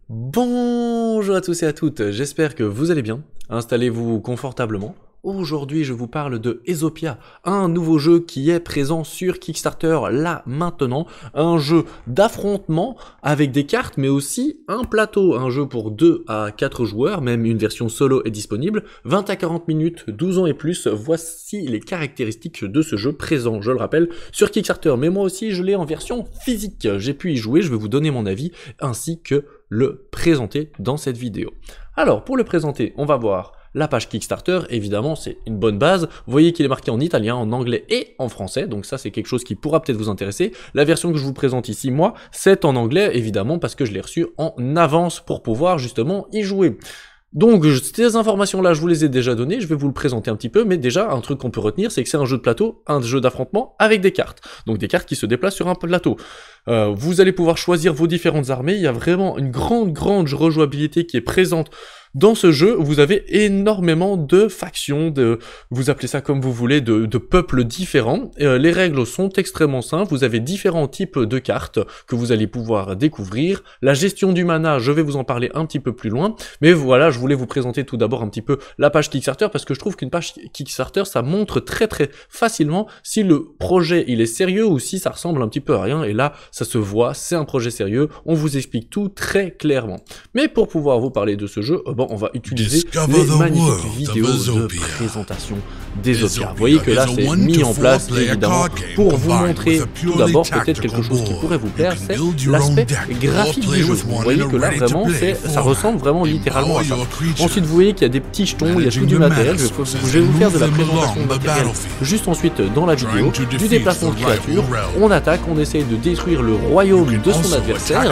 Bonjour à tous et à toutes, j'espère que vous allez bien. Installez-vous confortablement. Aujourd'hui, je vous parle de Esopia, un nouveau jeu qui est présent sur Kickstarter là maintenant, un jeu d'affrontement avec des cartes mais aussi un plateau, un jeu pour 2 à 4 joueurs, même une version solo est disponible, 20 à 40 minutes, 12 ans et plus, voici les caractéristiques de ce jeu présent, je le rappelle, sur Kickstarter, mais moi aussi je l'ai en version physique, j'ai pu y jouer, je vais vous donner mon avis ainsi que le présenter dans cette vidéo. Alors pour le présenter, on va voir la page Kickstarter, évidemment c'est une bonne base, vous voyez qu'il est marqué en italien, en anglais et en français, donc ça c'est quelque chose qui pourra peut-être vous intéresser. La version que je vous présente ici, moi, c'est en anglais évidemment parce que je l'ai reçu en avance pour pouvoir justement y jouer. Donc ces informations-là, je vous les ai déjà données, je vais vous le présenter un petit peu, mais déjà, un truc qu'on peut retenir, c'est que c'est un jeu de plateau, un jeu d'affrontement avec des cartes. Donc des cartes qui se déplacent sur un plateau. Vous allez pouvoir choisir vos différentes armées, il y a vraiment une grande rejouabilité qui est présente dans ce jeu. Vous avez énormément de factions, vous appelez ça comme vous voulez, de peuples différents. Les règles sont extrêmement simples, vous avez différents types de cartes que vous allez pouvoir découvrir. La gestion du mana, je vais vous en parler un petit peu plus loin, mais voilà, je voulais vous présenter tout d'abord un petit peu la page Kickstarter, parce que je trouve qu'une page Kickstarter, ça montre très facilement si le projet il est sérieux ou si ça ressemble un petit peu à rien, et là, ça se voit, c'est un projet sérieux, on vous explique tout très clairement. Mais pour pouvoir vous parler de ce jeu, on va utiliser les magnifiques vidéos de présentation d'Esopia. Vous voyez que là c'est mis en place évidemment pour vous montrer tout d'abord peut-être quelque chose qui pourrait vous plaire, c'est l'aspect graphique du jeu. Vous voyez que là vraiment ça ressemble vraiment littéralement à ça. Ensuite vous voyez qu'il y a des petits jetons, il y a tout du matériel, je vais vous faire de la présentation de matériel juste ensuite dans la vidéo, du déplacement de créatures, on attaque, on essaye de détruire le royaume de son adversaire,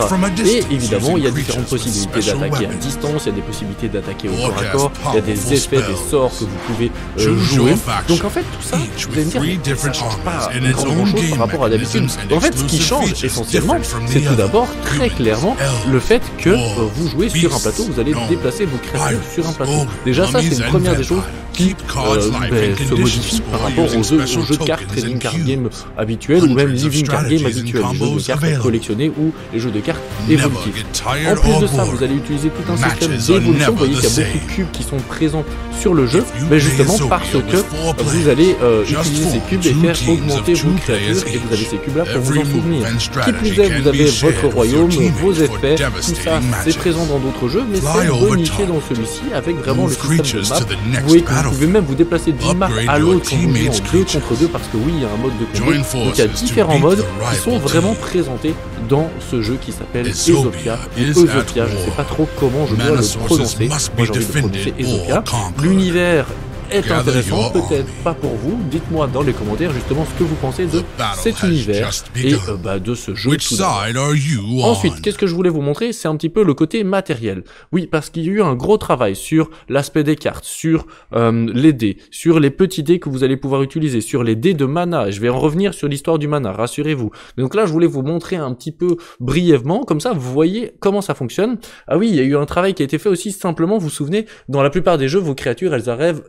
et évidemment il y a différentes possibilités d'attaquer à distance, il y a des possibilités d'attaquer au corps à corps, il y a des effets, des sorts que vous pouvez jouer. Donc en fait tout ça, vous allez me dire, ça ne change pas grand chose par rapport à d'habitude. En fait ce qui change essentiellement, c'est tout d'abord très clairement le fait que vous jouez sur un plateau, vous allez déplacer vos créatures sur un plateau. Déjà ça c'est une première des choses qui se modifie par rapport aux jeux de cartes, trading card game habituels ou même living card game habituels, les jeux de cartes collectionnés ou les jeux de cartes évolutifs. En plus de ça, vous allez utiliser tout un système d'évolution. Vous voyez qu'il y a beaucoup de cubes qui sont présents sur le jeu, mais justement parce que vous allez utiliser ces cubes et faire augmenter vos créatures, et vous avez ces cubes là pour vous en souvenir. Qui plus est, vous avez votre royaume, vos effets, tout ça c'est présent dans d'autres jeux, mais c'est bonifié dans celui-ci avec vraiment le système de map. Vous voyez que vous pouvez même vous déplacer d'une map à l'autre quand vous jouez en 2 contre 2 parce que oui, il y a un mode de combo, donc il y a différents modes qui sont vraiment présentés dans ce jeu qui s'appelle Esopia, Esopia, je ne sais pas trop comment je dois le prononcer, moi j'ai envie de prononcer Esopia. L'univers est intéressant, peut-être pas pour vous, dites-moi dans les commentaires justement ce que vous pensez de cet univers et de ce jeu tout d'abord. Ensuite, qu'est-ce que je voulais vous montrer, c'est un petit peu le côté matériel. Oui, parce qu'il y a eu un gros travail sur l'aspect des cartes, sur les dés, sur les petits dés que vous allez pouvoir utiliser, sur les dés de mana, je vais en revenir sur l'histoire du mana, rassurez-vous. Donc là, je voulais vous montrer un petit peu brièvement, comme ça vous voyez comment ça fonctionne. Ah oui, il y a eu un travail qui a été fait aussi, simplement, vous vous souvenez, dans la plupart des jeux, vos créatures, elles arrivent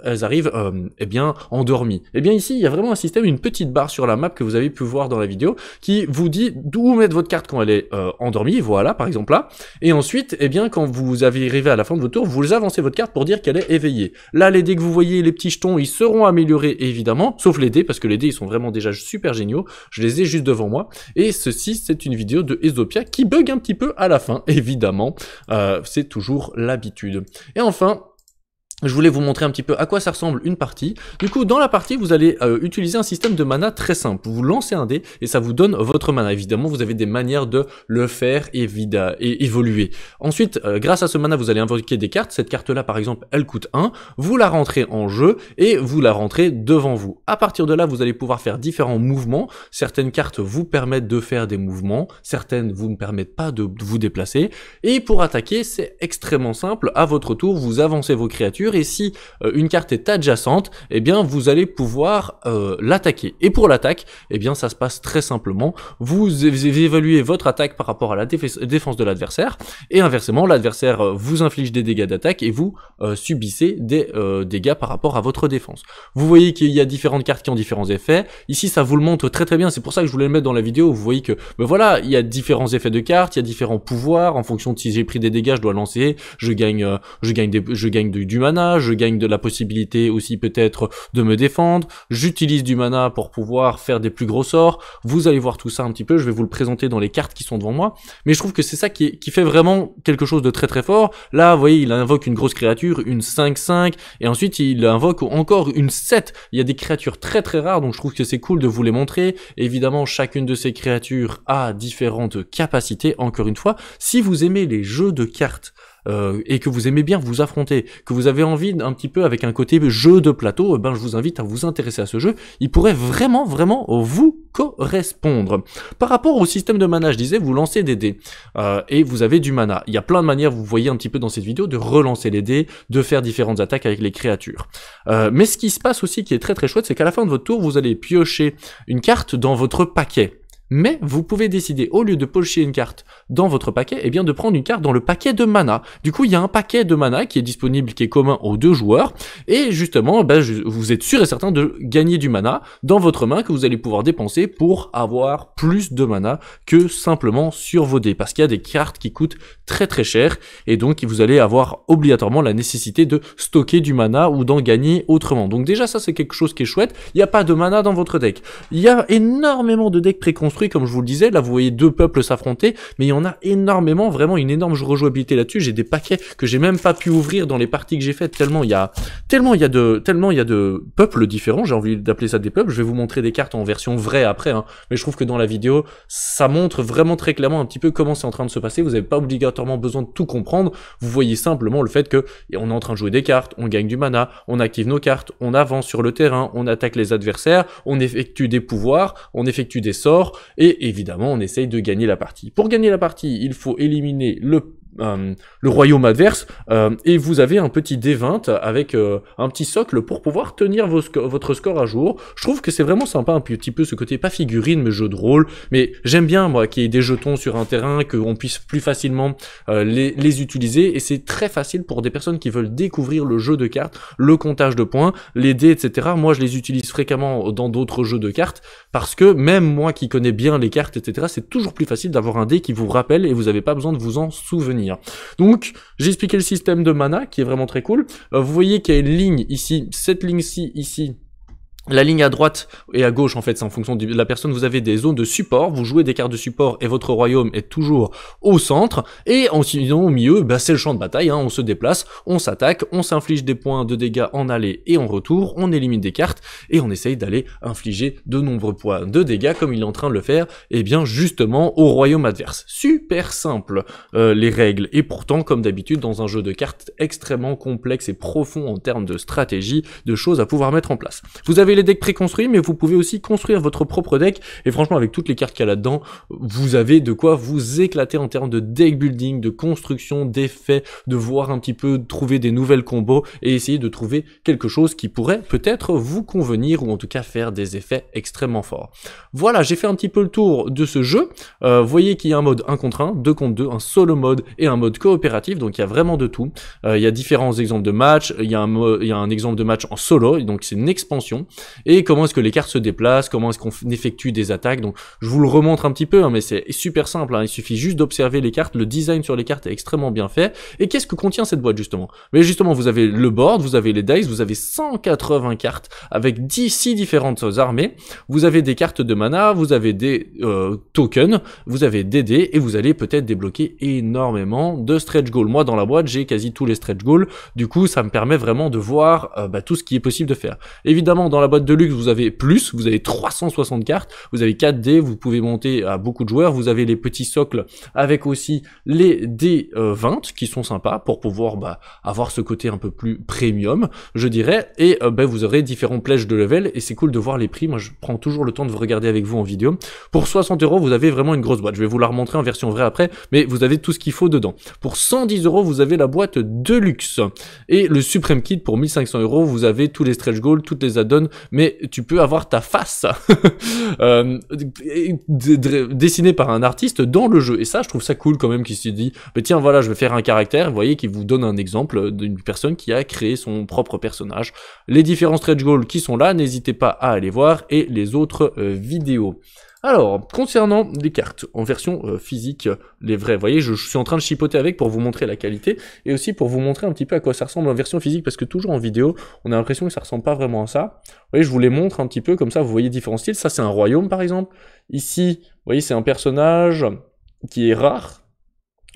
endormies. Et bien ici, il y a vraiment un système, une petite barre sur la map que vous avez pu voir dans la vidéo, qui vous dit d'où mettre votre carte quand elle est endormie, voilà, par exemple là, et ensuite, quand vous arrivez à la fin de votre tour, vous avancez votre carte pour dire qu'elle est éveillée. Là, les dés que vous voyez, les petits jetons, ils seront améliorés évidemment, sauf les dés, parce que les dés, ils sont vraiment déjà super géniaux, je les ai juste devant moi, et ceci, c'est une vidéo de Esopia qui bug un petit peu à la fin, évidemment, c'est toujours l'habitude. Et enfin, je voulais vous montrer un petit peu à quoi ça ressemble une partie. Du coup, dans la partie, vous allez utiliser un système de mana très simple. Vous lancez un dé et ça vous donne votre mana. Évidemment, vous avez des manières de le faire et évoluer. Ensuite, grâce à ce mana, vous allez invoquer des cartes. Cette carte-là, par exemple, elle coûte 1. Vous la rentrez en jeu et vous la rentrez devant vous. À partir de là, vous allez pouvoir faire différents mouvements. Certaines cartes vous permettent de faire des mouvements. Certaines vous ne permettent pas de vous déplacer. Et pour attaquer, c'est extrêmement simple. À votre tour, vous avancez vos créatures créature, et si une carte est adjacente, eh bien vous allez pouvoir l'attaquer. Et pour l'attaque, eh bien ça se passe très simplement, vous évaluez votre attaque par rapport à la défense de l'adversaire, et inversement, l'adversaire vous inflige des dégâts d'attaque, et vous subissez des dégâts par rapport à votre défense. Vous voyez qu'il y a différentes cartes qui ont différents effets, ici ça vous le montre très très bien, c'est pour ça que je voulais le mettre dans la vidéo. Vous voyez que, ben voilà, il y a différents effets de cartes, il y a différents pouvoirs, en fonction de si j'ai pris des dégâts, je dois lancer, je gagne du mana, je gagne de la possibilité aussi peut-être de me défendre, j'utilise du mana pour pouvoir faire des plus gros sorts. Vous allez voir tout ça un petit peu, je vais vous le présenter dans les cartes qui sont devant moi, mais je trouve que c'est ça qui fait vraiment quelque chose de très très fort. Là, vous voyez, il invoque une grosse créature, une 5/5, et ensuite il invoque encore une 7. Il y a des créatures très très rares, donc je trouve que c'est cool de vous les montrer. Évidemment, chacune de ces créatures a différentes capacités. Encore une fois, si vous aimez les jeux de cartes, et que vous aimez bien vous affronter, que vous avez envie un petit peu avec un côté jeu de plateau, ben je vous invite à vous intéresser à ce jeu. Il pourrait vraiment vous correspondre. Par rapport au système de mana, je disais, vous lancez des dés et vous avez du mana. Il y a plein de manières, vous voyez un petit peu dans cette vidéo, de relancer les dés, de faire différentes attaques avec les créatures. Mais ce qui se passe aussi, qui est très très chouette, c'est qu'à la fin de votre tour, vous allez piocher une carte dans votre paquet. Mais vous pouvez décider, au lieu de piocher une carte dans votre paquet, eh bien de prendre une carte dans le paquet de mana. Du coup, il y a un paquet de mana qui est disponible, qui est commun aux deux joueurs, et justement, ben, vous êtes sûr et certain de gagner du mana dans votre main que vous allez pouvoir dépenser pour avoir plus de mana que simplement sur vos dés, parce qu'il y a des cartes qui coûtent très très cher, et donc vous allez avoir obligatoirement la nécessité de stocker du mana ou d'en gagner autrement. Donc déjà, ça c'est quelque chose qui est chouette. Il n'y a pas de mana dans votre deck. Il y a énormément de decks préconstruits, comme je vous le disais. Là vous voyez deux peuples s'affronter, mais il y en a énormément, vraiment une énorme rejouabilité là-dessus. J'ai des paquets que j'ai même pas pu ouvrir dans les parties que j'ai faites, tellement il y a de peuples différents. J'ai envie d'appeler ça des peuples. Je vais vous montrer des cartes en version vraie après, hein, mais je trouve que dans la vidéo ça montre vraiment très clairement un petit peu comment c'est en train de se passer. Vous n'avez pas obligatoirement besoin de tout comprendre, vous voyez simplement le fait que on est en train de jouer des cartes, on gagne du mana, on active nos cartes, on avance sur le terrain, on attaque les adversaires, on effectue des pouvoirs, on effectue des sorts, et évidemment on essaye de gagner la partie. Pour gagner la partie, il faut éliminer le royaume adverse, et vous avez un petit D20 avec un petit socle pour pouvoir tenir votre score à jour. Je trouve que c'est vraiment sympa un petit peu ce côté, pas figurine mais jeu de rôle, mais j'aime bien moi qu'il y ait des jetons sur un terrain, qu'on puisse plus facilement les utiliser, et c'est très facile pour des personnes qui veulent découvrir le jeu de cartes, le comptage de points, les dés, etc. Moi je les utilise fréquemment dans d'autres jeux de cartes, parce que même moi qui connais bien les cartes, etc., c'est toujours plus facile d'avoir un dé qui vous rappelle, et vous n'avez pas besoin de vous en souvenir. Donc j'ai expliqué le système de mana qui est vraiment très cool. Vous voyez qu'il y a une ligne ici, cette ligne-ci ici. La ligne à droite et à gauche, en fait, c'est en fonction de la personne. Vous avez des zones de support, vous jouez des cartes de support et votre royaume est toujours au centre. Et sinon, au milieu, bah, c'est le champ de bataille, hein. On se déplace, on s'attaque, on s'inflige des points de dégâts en aller et en retour, on élimine des cartes et on essaye d'aller infliger de nombreux points de dégâts comme il est en train de le faire, et bien justement au royaume adverse. Super simple les règles, et pourtant, comme d'habitude, dans un jeu de cartes extrêmement complexe et profond en termes de stratégie, de choses à pouvoir mettre en place. Vous avez les decks préconstruits, mais vous pouvez aussi construire votre propre deck, et franchement avec toutes les cartes qu'il y a là-dedans, vous avez de quoi vous éclater en termes de deck building, de construction, d'effets, de voir un petit peu, trouver des nouvelles combos, et essayer de trouver quelque chose qui pourrait peut-être vous convenir, ou en tout cas faire des effets extrêmement forts. Voilà, j'ai fait un petit peu le tour de ce jeu. Vous voyez qu'il y a un mode 1 contre 1, 2 contre 2, un solo mode et un mode coopératif, donc il y a vraiment de tout. Il y a différents exemples de matchs, il y a un exemple de match en solo, donc c'est une expansion. Et comment est-ce que les cartes se déplacent, comment est-ce qu'on effectue des attaques. Donc je vous le remontre un petit peu, hein, mais c'est super simple, hein, il suffit juste d'observer les cartes, le design sur les cartes est extrêmement bien fait. Et qu'est-ce que contient cette boîte justement? Mais justement, vous avez le board, vous avez les dice, vous avez 180 cartes avec 6 différentes armées, vous avez des cartes de mana, vous avez des tokens, vous avez des dés, et vous allez peut-être débloquer énormément de stretch goals. Moi dans la boîte, j'ai quasi tous les stretch goals, du coup ça me permet vraiment de voir tout ce qui est possible de faire. Évidemment dans la boîte boîte de luxe, vous avez plus, vous avez 360 cartes, vous avez 4 dés, vous pouvez monter à beaucoup de joueurs, vous avez les petits socles avec aussi les dés 20 qui sont sympas pour pouvoir avoir ce côté un peu plus premium, je dirais, et vous aurez différents pledges de level, et c'est cool de voir les prix. Moi je prends toujours le temps de vous regarder avec vous en vidéo. Pour 60 €, vous avez vraiment une grosse boîte, je vais vous la remontrer en version vraie après, mais vous avez tout ce qu'il faut dedans. Pour 110 €, vous avez la boîte Deluxe, et le Supreme Kit pour 1500 €, vous avez tous les stretch goals, toutes les add-ons, mais tu peux avoir ta face dessinée par un artiste dans le jeu, et ça je trouve ça cool quand même, qui se dit, mais tiens voilà, je vais faire un caractère, vous voyez, qui vous donne un exemple d'une personne qui a créé son propre personnage. Les différents stretch goals qui sont là, n'hésitez pas à aller voir, et les autres vidéos. Alors, concernant les cartes en version physique, les vraies, vous voyez, je suis en train de chipoter avec pour vous montrer la qualité, et aussi pour vous montrer un petit peu à quoi ça ressemble en version physique, parce que toujours en vidéo, on a l'impression que ça ressemble pas vraiment à ça. Vous voyez, je vous les montre un petit peu, comme ça vous voyez différents styles. Ça c'est un royaume par exemple. Ici, vous voyez, c'est un personnage qui est rare,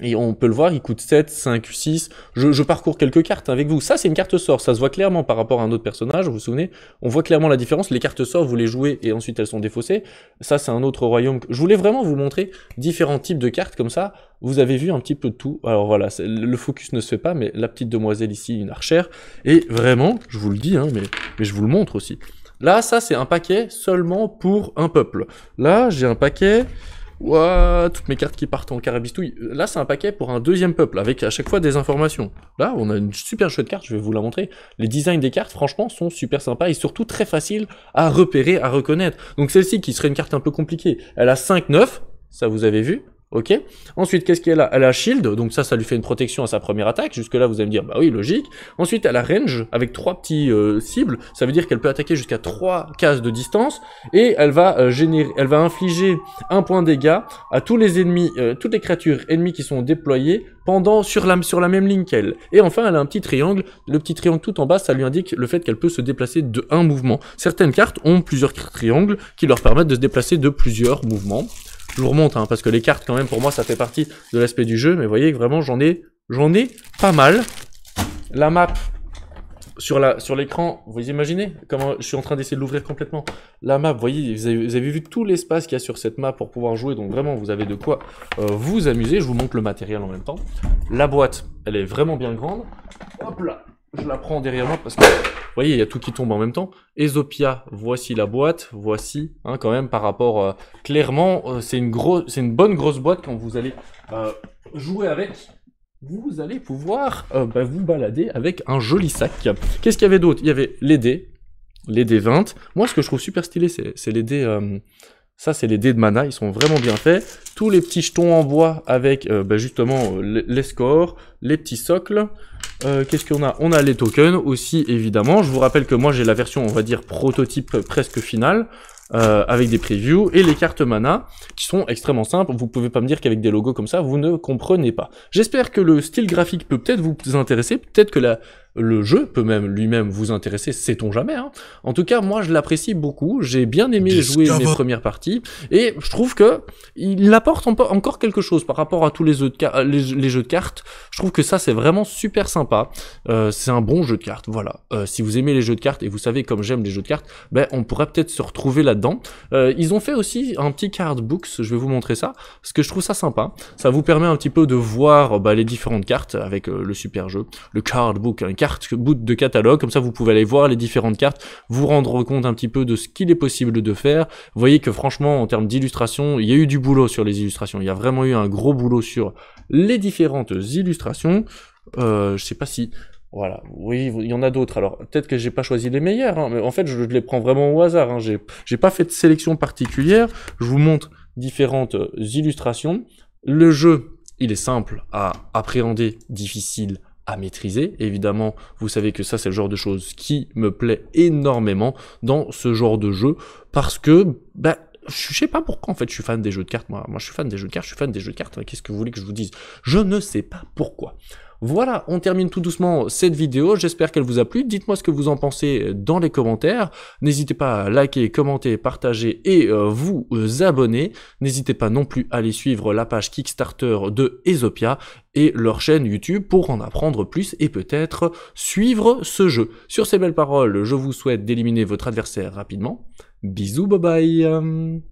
et on peut le voir, il coûte 7, 5, 6, je parcours quelques cartes avec vous. Ça, c'est une carte sort, ça se voit clairement par rapport à un autre personnage, vous vous souvenez? On voit clairement la différence, les cartes sort, vous les jouez et ensuite elles sont défaussées. Ça, c'est un autre royaume. Je voulais vraiment vous montrer différents types de cartes, comme ça, vous avez vu un petit peu de tout. Alors voilà, le focus ne se fait pas, mais la petite demoiselle ici, une archère, et vraiment, je vous le dis, hein, mais je vous le montre aussi. Là, ça, c'est un paquet seulement pour un peuple. Là, j'ai un paquet... Ouah, toutes mes cartes qui partent en carabistouille. Là, c'est un paquet pour un deuxième peuple, avec à chaque fois des informations. Là, on a une super chouette carte, je vais vous la montrer. Les designs des cartes, franchement, sont super sympas, et surtout très faciles à repérer, à reconnaître. Donc celle-ci, qui serait une carte un peu compliquée, elle a 5-9, ça vous avez vu. Ok. Ensuite, qu'est-ce qu'elle a? Elle a Shield, donc ça lui fait une protection à sa première attaque. Jusque-là, vous allez me dire, bah oui, logique. Ensuite, elle a Range, avec 3 petits cibles. Ça veut dire qu'elle peut attaquer jusqu'à 3 cases de distance. Et elle va infliger 1 point de dégâts à tous les ennemis, toutes les créatures ennemies qui sont déployées sur la même ligne qu'elle. Et enfin, elle a un petit triangle. Le petit triangle tout en bas, ça lui indique le fait qu'elle peut se déplacer de 1 mouvement. Certaines cartes ont plusieurs triangles qui leur permettent de se déplacer de plusieurs mouvements. Je vous remonte, hein, parce que les cartes, quand même, pour moi, ça fait partie de l'aspect du jeu, mais vous voyez que vraiment, j'en ai pas mal. La map, sur l'écran, vous imaginez comment je suis en train d'essayer de l'ouvrir complètement. La map, vous voyez, vous avez vu tout l'espace qu'il y a sur cette map pour pouvoir jouer, donc vraiment, vous avez de quoi vous amuser. Je vous montre le matériel en même temps. La boîte, elle est vraiment bien grande. Hop là, je la prends derrière moi, parce que... Vous voyez, il y a tout qui tombe en même temps. Esopia, voici la boîte, voici, hein, quand même, par rapport, clairement, c'est une bonne grosse boîte quand vous allez jouer avec. Vous allez pouvoir vous balader avec un joli sac. Qu'est-ce qu'il y avait d'autre? Il y avait les dés 20. Moi, ce que je trouve super stylé, c'est les dés... ça, c'est les dés de mana, ils sont vraiment bien faits. Tous les petits jetons en bois avec, justement, les scores, les petits socles. Qu'est-ce qu'on a? On a les tokens aussi, évidemment. Je vous rappelle que moi, j'ai la version, on va dire, prototype presque finale, avec des previews, et les cartes mana, qui sont extrêmement simples. Vous pouvez pas me dire qu'avec des logos comme ça, vous ne comprenez pas. J'espère que le style graphique peut peut-être vous intéresser, peut-être que le jeu peut même lui-même vous intéresser, sait-on jamais, hein. En tout cas, moi je l'apprécie beaucoup, j'ai bien aimé jouer mes premières parties, et je trouve que il apporte encore quelque chose par rapport à tous les jeux de cartes. Je trouve que ça c'est vraiment super sympa, c'est un bon jeu de cartes, voilà. Si vous aimez les jeux de cartes, et vous savez comme j'aime les jeux de cartes, on pourrait peut-être se retrouver là-dedans. Ils ont fait aussi un petit card books, je vais vous montrer ça, parce que je trouve ça sympa. Ça vous permet un petit peu de voir les différentes cartes avec le super jeu, le card book, un carte boot de catalogue, comme ça vous pouvez aller voir les différentes cartes, vous rendre compte un petit peu de ce qu'il est possible de faire. Vous voyez que franchement en termes d'illustration, il y a eu du boulot sur les illustrations, il y a vraiment eu un gros boulot sur les différentes illustrations. Je sais pas si... Voilà, oui, il y en a d'autres. Alors, peut-être que j'ai pas choisi les meilleurs, hein, mais en fait, je les prends vraiment au hasard, hein. J'ai pas fait de sélection particulière. Je vous montre différentes illustrations. Le jeu, il est simple à appréhender, difficile à maîtriser. Évidemment, vous savez que ça, c'est le genre de choses qui me plaît énormément dans ce genre de jeu, parce que, je sais pas pourquoi, en fait, je suis fan des jeux de cartes. Moi, je suis fan des jeux de cartes, je suis fan des jeux de cartes. Qu'est-ce que vous voulez que je vous dise? Je ne sais pas pourquoi. Voilà, on termine tout doucement cette vidéo, j'espère qu'elle vous a plu, dites-moi ce que vous en pensez dans les commentaires, n'hésitez pas à liker, commenter, partager et vous abonner, n'hésitez pas non plus à aller suivre la page Kickstarter de Esopia et leur chaîne YouTube pour en apprendre plus et peut-être suivre ce jeu. Sur ces belles paroles, je vous souhaite d'éliminer votre adversaire rapidement, bisous, bye bye.